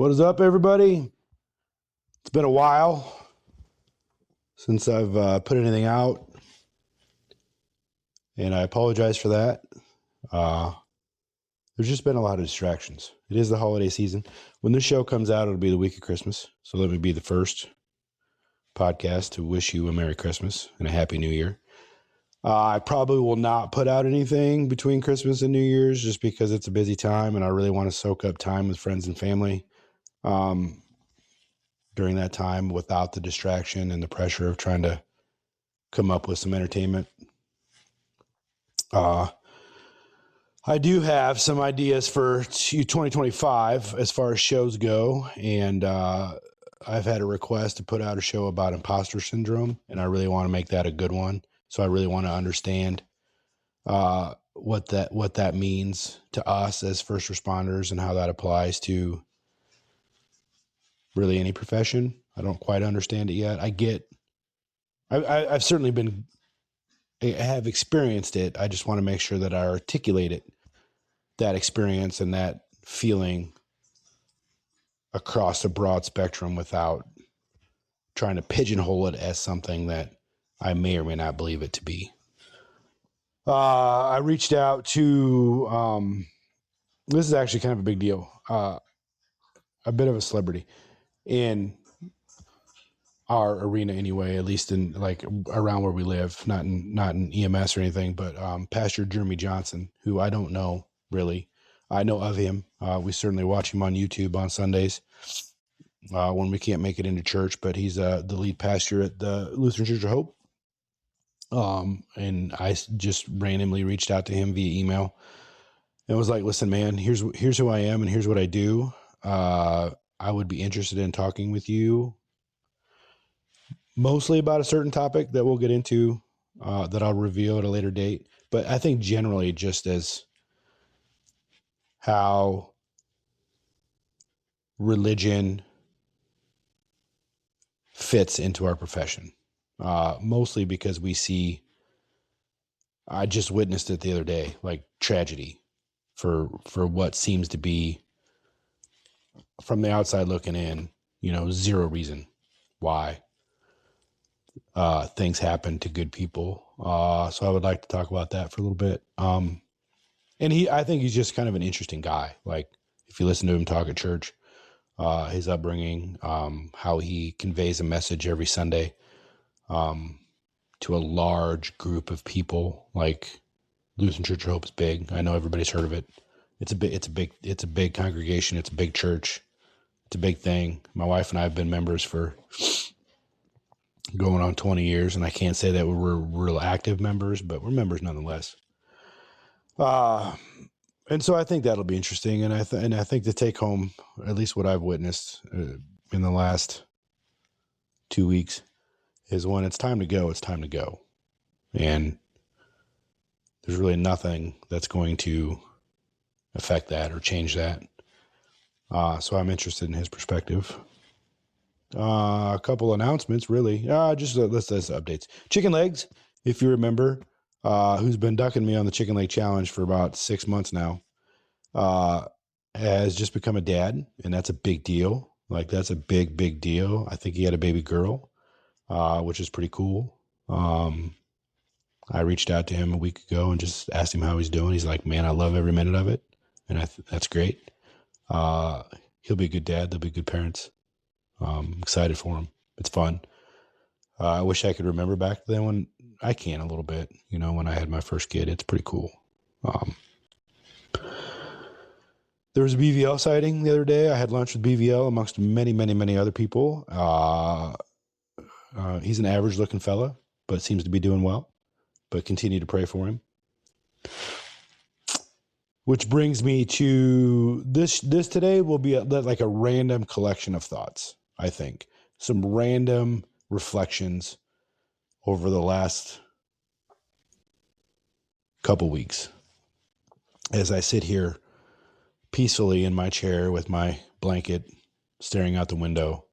What is up, everybody? It's been a while since I've put anything out, and I apologize for that. There's just been a lot of distractions. It is the holiday season. When this show comes out, it'll be the week of Christmas. So let me be the first podcast to wish you a Merry Christmas and a Happy New Year. I probably will not put out anything between Christmas and New Year's just because it's a busy time and I really want to soak up time with friends and family during that time without the distraction and the pressure of trying to come up with some entertainment. I do have some ideas for 2025 as far as shows go, and I've had a request to put out a show about imposter syndrome, and I really want to make that a good one. So I really want to understand what that means to us as first responders and how that applies to really any profession. I don't quite understand it yet. I've certainly have experienced it. I just want to make sure that I articulate that experience and that feeling across a broad spectrum without trying to pigeonhole it as something that I may or may not believe it to be. I reached out to, this is actually kind of a big deal, a bit of a celebrity in our arena anyway, at least in like around where we live, not in EMS or anything, but Pastor Jeremy Johnson, who I don't know really. I know of him. We certainly watch him on YouTube on Sundays when we can't make it into church, but he's the lead pastor at the Lutheran Church of Hope. And I just randomly reached out to him via email and was like, listen, man, here's who I am and here's what I do. I would be interested in talking with you mostly about a certain topic that we'll get into, that I'll reveal at a later date. But I think generally just as how religion fits into our profession, mostly because we see, I just witnessed it the other day, like tragedy for what seems to be from the outside looking in, zero reason why things happen to good people. So I would like to talk about that for a little bit. And I think he's just kind of an interesting guy. Like if you listen to him talk at church, his upbringing, how he conveys a message every Sunday, to a large group of people. Like Lutheran Church of Hope is big. I know everybody's heard of it. It's a big congregation. It's a big church. It's a big thing. My wife and I have been members for going on 20 years, and I can't say that we're real active members, but we're members nonetheless. And so I think that'll be interesting. And I think to take home, at least what I've witnessed in the last 2 weeks, is when it's time to go, it's time to go. And there's really nothing that's going to affect that or change that. So I'm interested in his perspective. A couple announcements, really. Just let's updates. Chicken Legs, if you remember, who's been ducking me on the Chicken Leg Challenge for about 6 months now, has just become a dad, and that's a big deal. Like that's a big deal. I think he had a baby girl, which is pretty cool. I reached out to him a week ago and just asked him how he's doing. He's like, man, I love every minute of it. And that's great. He'll be a good dad. They'll be good parents. I'm excited for him. It's fun. I wish I could remember back then when I can a little bit, when I had my first kid. It's pretty cool. There was a BVL sighting the other day. I had lunch with BVL amongst many other people. He's an average looking fella, but seems to be doing well. But continue to pray for him. Which brings me to this today will be like a random collection of thoughts, I think. Some random reflections over the last couple weeks. As I sit here peacefully in my chair with my blanket, staring out the window,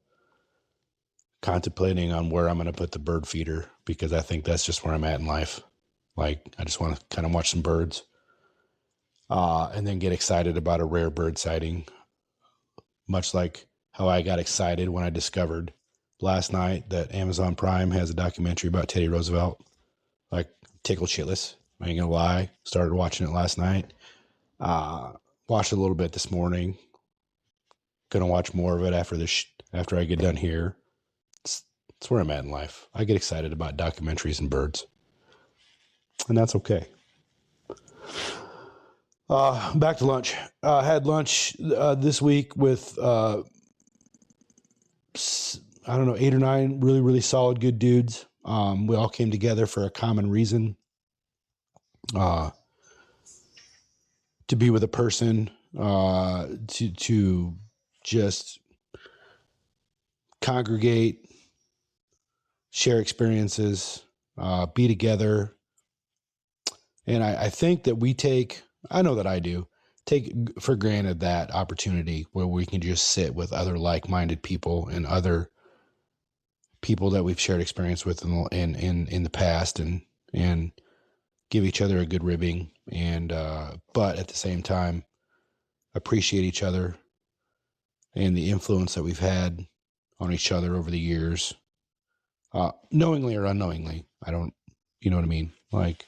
contemplating on where I'm going to put the bird feeder, because I think that's just where I'm at in life. Like, I just want to kind of watch some birds, and then get excited about a rare bird sighting much like how I got excited when I discovered last night that Amazon Prime has a documentary about Teddy Roosevelt. Like, tickled shitless. I ain't gonna lie. Started watching it last night. Watched a little bit this morning. Gonna watch more of it after I get done here. It's where I'm at in life. I get excited about documentaries and birds, and that's okay. Back to lunch. Had lunch this week with I don't know, 8 or 9 really, really solid, good dudes. We all came together for a common reason. To be with a person, to just congregate, share experiences, be together. And I think that I know that I do, take for granted that opportunity where we can just sit with other like-minded people and other people that we've shared experience with in the past and give each other a good ribbing but at the same time appreciate each other and the influence that we've had on each other over the years, knowingly or unknowingly. You know what I mean? Like,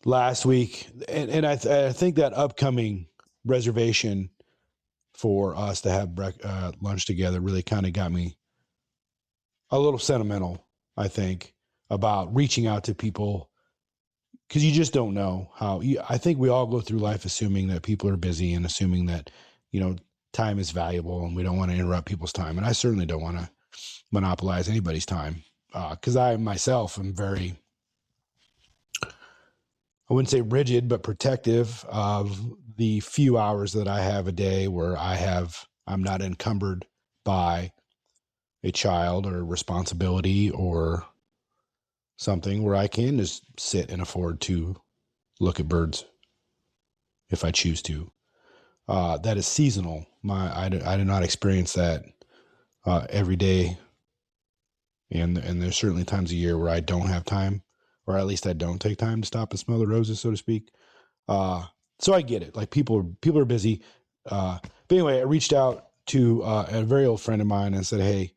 last week, and I think that upcoming reservation for us to have lunch together really kind of got me a little sentimental, I think, about reaching out to people, because you just don't know I think we all go through life assuming that people are busy and assuming that, time is valuable and we don't want to interrupt people's time. And I certainly don't want to monopolize anybody's time, because I myself am very, I wouldn't say rigid, but protective of the few hours that I have a day where I'm not encumbered by a child or responsibility or something, where I can just sit and afford to look at birds if I choose to. That is seasonal. I do not experience that every day. And there's certainly times a year where I don't have time, or at least I don't take time to stop and smell the roses, so to speak. So I get it. Like, people are busy. But anyway, I reached out to a very old friend of mine and said, "Hey,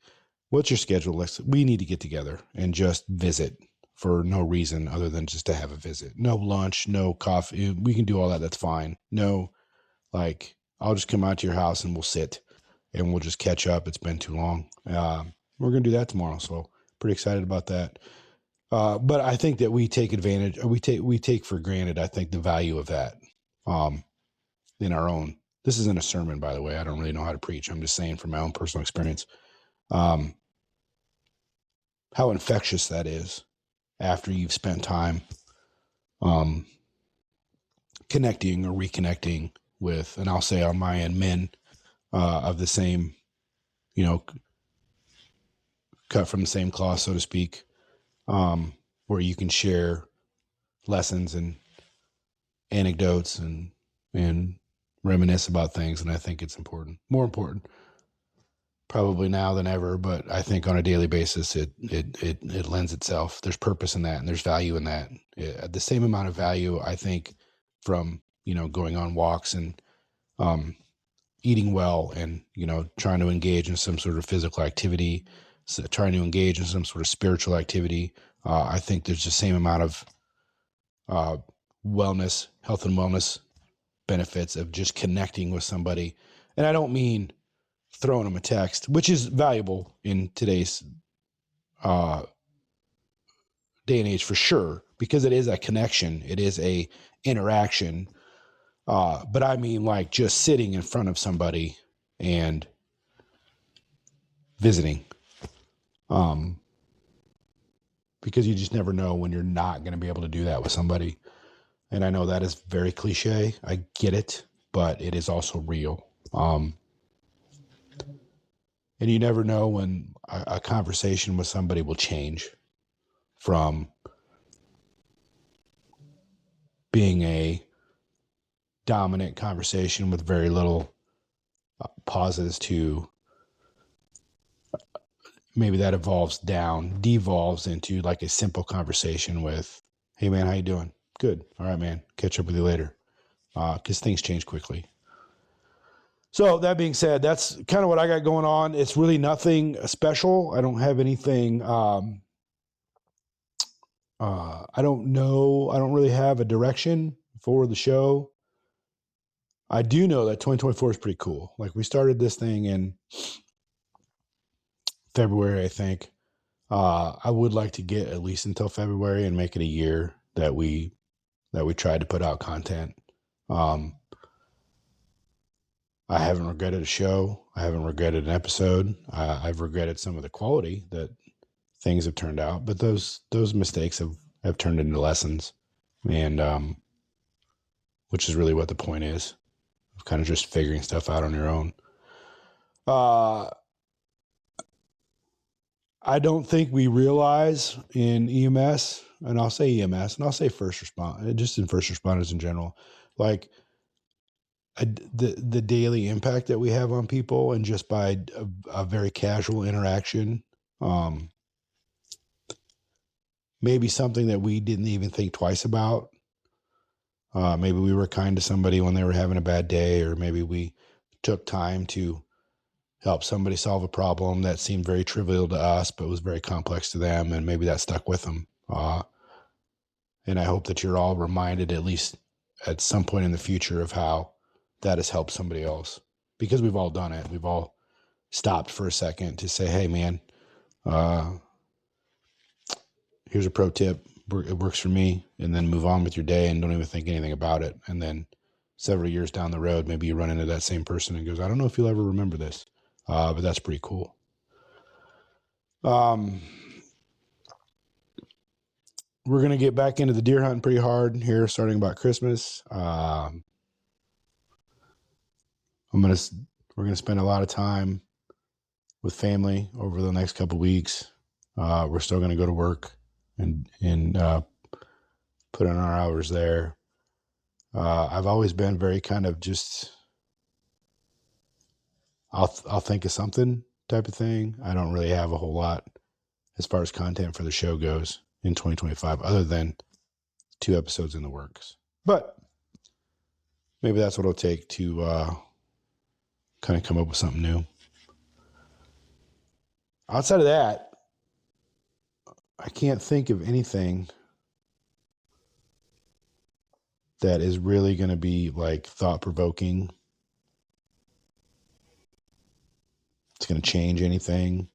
what's your schedule? We need to get together and just visit for no reason other than just to have a visit. No lunch, no coffee. We can do all that. That's fine. No, like, I'll just come out to your house and we'll sit and we'll just catch up. It's been too long." We're going to do that tomorrow. So pretty excited about that. But I think that we take advantage, or we take for granted, I think, the value of that in our own. This isn't a sermon, by the way. I don't really know how to preach. I'm just saying from my own personal experience, how infectious that is after you've spent time connecting or reconnecting with, and I'll say on my end, men of the same, cut from the same cloth, so to speak, where you can share lessons and anecdotes and reminisce about things. And I think it's important, more important probably now than ever, but I think on a daily basis, it lends itself. There's purpose in that and there's value in that. The same amount of value, I think, from, going on walks and eating well and, trying to engage in some sort of physical activity, trying to engage in some sort of spiritual activity. I think there's the same amount of wellness, health and wellness benefits of just connecting with somebody. And I don't mean throwing them a text, which is valuable in today's day and age for sure, because it is a connection. It is a interaction. But I mean, like, just sitting in front of somebody and visiting. Because you just never know when you're not going to be able to do that with somebody. And I know that is very cliche. I get it, but it is also real. And you never know when a conversation with somebody will change from being a dominant conversation with very little pauses to maybe that devolves into like a simple conversation with, "Hey man, how you doing?" "Good." "All right, man. Catch up with you later." Because things change quickly. So that being said, that's kind of what I got going on. It's really nothing special. I don't have anything. I don't know. I don't really have a direction for the show. I do know that 2024 is pretty cool. Like, we started this thing in February, I think. I would like to get at least until February and make it a year that we tried to put out content. I haven't regretted a show. I haven't regretted an episode. I've regretted some of the quality that things have turned out, but those mistakes have turned into lessons, and which is really what the point is, of kind of just figuring stuff out on your own. I don't think we realize in EMS, and I'll say EMS, and I'll say first responders, just in first responders in general, like the daily impact that we have on people, and just by a very casual interaction, maybe something that we didn't even think twice about. Maybe we were kind to somebody when they were having a bad day, or maybe we took time to help somebody solve a problem that seemed very trivial to us, but was very complex to them, and maybe that stuck with them. And I hope that you're all reminded, at least at some point in the future, of how that has helped somebody else, because we've all done it. We've all stopped for a second to say, hey man, here's a pro tip. It works for me. And then move on with your day and don't even think anything about it. And then several years down the road, maybe you run into that same person and goes, I don't know if you'll ever remember this. But that's pretty cool. We're going to get back into the deer hunting pretty hard here, starting about Christmas. We're going to spend a lot of time with family over the next couple of weeks. We're still going to go to work and put in our hours there. I've always been very kind of just, I'll think of something type of thing. I don't really have a whole lot as far as content for the show goes in 2025, other than 2 episodes in the works. But maybe that's what it'll take to kind of come up with something new. Outside of that, I can't think of anything that is really going to be like thought-provoking. It's going to change anything.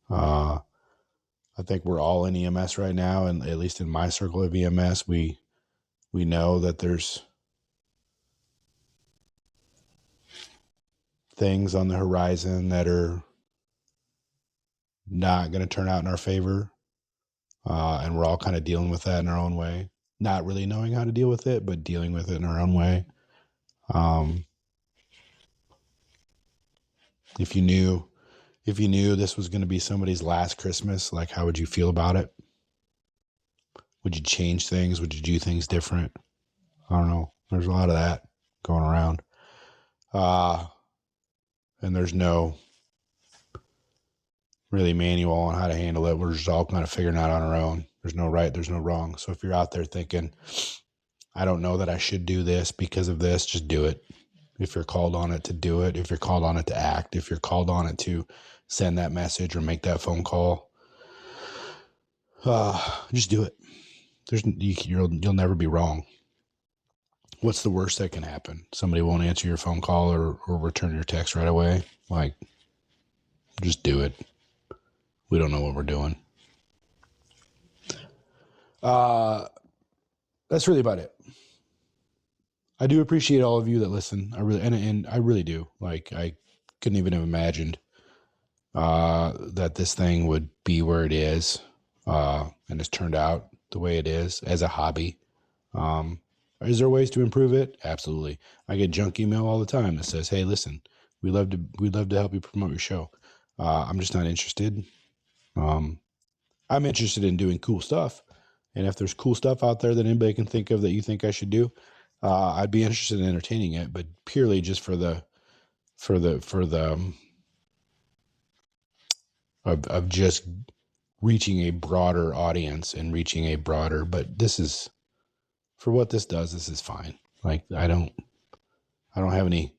I think we're all in EMS right now, and at least in my circle of EMS, we know that there's things on the horizon that are not going to turn out in our favor. And we're all kind of dealing with that in our own way. Not really knowing how to deal with it, but dealing with it in our own way. If you knew this was going to be somebody's last Christmas, like, how would you feel about it? Would you change things? Would you do things different? I don't know. There's a lot of that going around. And there's no really manual on how to handle it. We're just all kind of figuring out on our own. There's no right, there's no wrong. So if you're out there thinking, I don't know that I should do this because of this, just do it. If you're called on it to do it, if you're called on it to act, if you're called on it to send that message or make that phone call, just do it. You'll never be wrong. What's the worst that can happen? Somebody won't answer your phone call or return your text right away. Like, just do it. We don't know what we're doing. That's really about it. I do appreciate all of you that listen. I really do. Like, I couldn't even have imagined that this thing would be where it is, and it's turned out the way it is as a hobby. Is there ways to improve it? Absolutely. I get junk email all the time that says, "Hey, listen, we'd love to help you promote your show." I'm just not interested. I'm interested in doing cool stuff, and if there's cool stuff out there that anybody can think of that you think I should do, I'd be interested in entertaining it, but purely just for the of just reaching a broader audience and reaching a broader. But this is, for what this does, this is fine. Like, I don't have any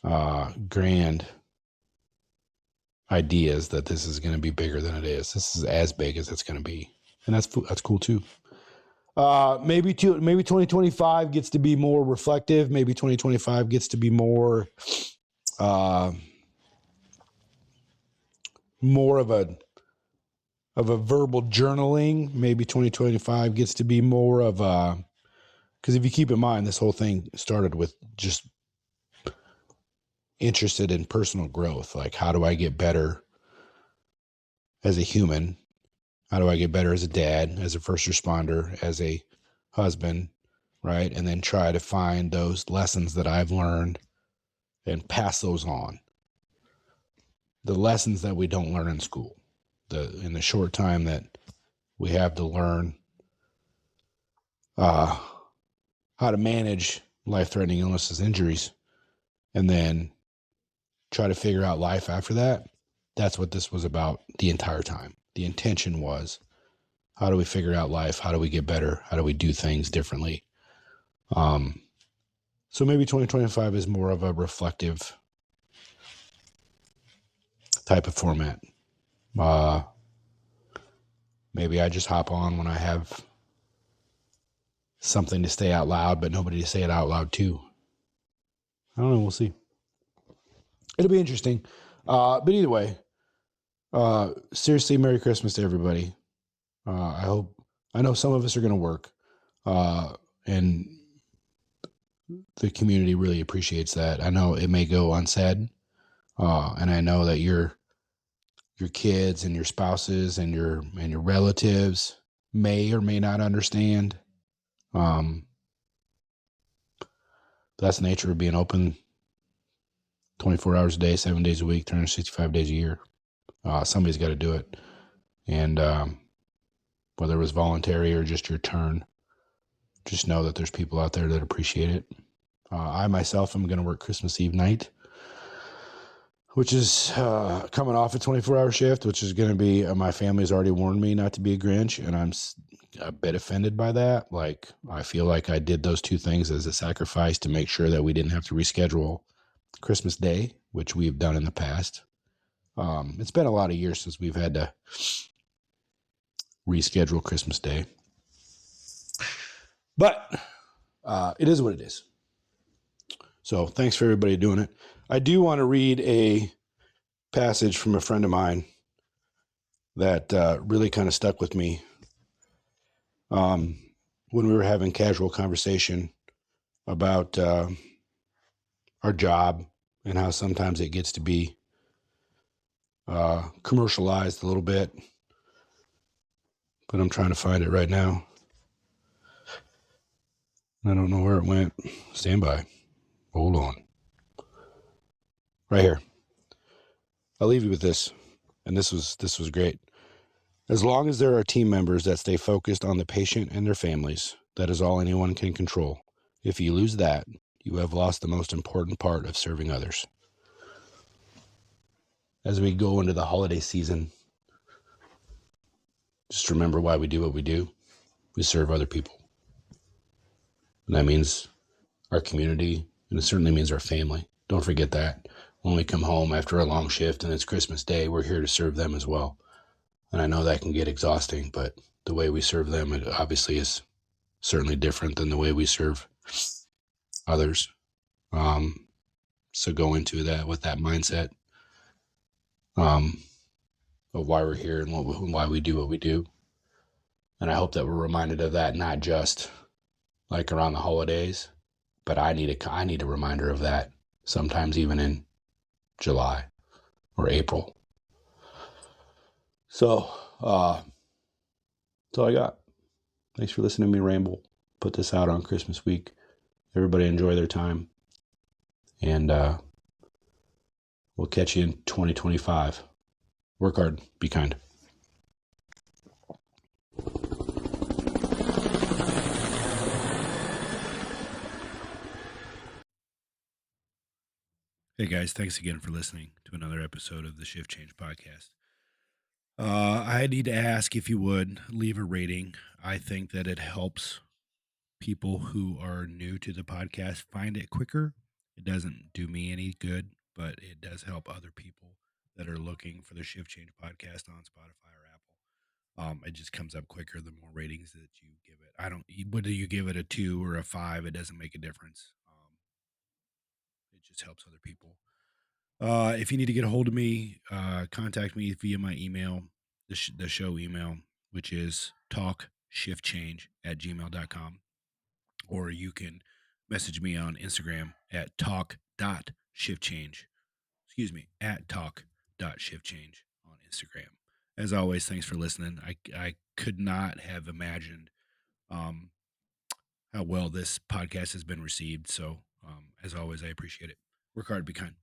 grand ideas that this is going to be bigger than it is. This is as big as it's going to be, and that's cool too. Maybe 2025 gets to be more reflective. Maybe 2025 gets to be more of a verbal journaling. Maybe 2025 gets to be more of a, because if you keep in mind, this whole thing started with just interested in personal growth. Like, how do I get better as a human? How do I get better as a dad, as a first responder, as a husband, right? And then try to find those lessons that I've learned and pass those on. The lessons that we don't learn in school, in the short time that we have to learn how to manage life-threatening illnesses, injuries, and then try to figure out life after that. That's what this was about the entire time. The intention was, how do we figure out life? How do we get better? How do we do things differently? So maybe 2025 is more of a reflective type of format. Maybe I just hop on when I have something to say out loud, but nobody to say it out loud to. I don't know. We'll see. It'll be interesting. But either way, seriously, Merry Christmas to everybody. I know some of us are going to work, and the community really appreciates that. I know it may go unsaid, and I know that your kids and your spouses and your relatives may or may not understand. That's the nature of being open 24 hours a day, 7 days a week, 365 days a year. Somebody's got to do it. And whether it was voluntary or just your turn, just know that there's people out there that appreciate it. I myself am going to work Christmas Eve night, which is coming off a 24-hour shift, which is going to be, my family's already warned me not to be a Grinch, and I'm a bit offended by that. Like, I feel like I did those two things as a sacrifice to make sure that we didn't have to reschedule Christmas Day, which we've done in the past. It's been a lot of years since we've had to reschedule Christmas Day, but it is what it is. So thanks for everybody doing it. I do want to read a passage from a friend of mine that really kind of stuck with me when we were having casual conversation about our job and how sometimes it gets to be commercialized a little bit. But I'm trying to find it right now. I don't know where it went. Stand by. Hold on. Right here. I'll leave you with this. And this was great. As long as there are team members that stay focused on the patient and their families, that is all anyone can control. If you lose that, you have lost the most important part of serving others. As we go into the holiday season, just remember why we do what we do. We serve other people. And that means our community, and it certainly means our family. Don't forget that. When we come home after a long shift and it's Christmas Day, we're here to serve them as well. And I know that can get exhausting, but the way we serve them, it obviously is certainly different than the way we serve others. So go into that with that mindset of why we're here and why we do what we do. And I hope that we're reminded of that, not just like around the holidays, but I need a reminder of that sometimes even in July or April. So that's all I got. Thanks for listening to me ramble. Put this out on Christmas week. Everybody enjoy their time. And we'll catch you in 2025. Work hard. Be kind. Hey guys, thanks again for listening to another episode of the Shift Change Podcast. I need to ask if you would leave a rating. I think that it helps people who are new to the podcast find it quicker It doesn't do me any good, but it does help other people that are looking for the Shift Change podcast on Spotify or Apple. It just comes up quicker the more ratings that you give it. I don't, whether you give it a 2 or a 5, it doesn't make a difference. It just helps other people. If you need to get a hold of me, contact me via my email, the show email, which is talkshiftchange@gmail.com. Or you can message me on Instagram at talk.shiftchange. Excuse me, at talk.shiftchange on Instagram. As always, thanks for listening. I could not have imagined how well this podcast has been received. So, as always, I appreciate it. Work hard, be kind.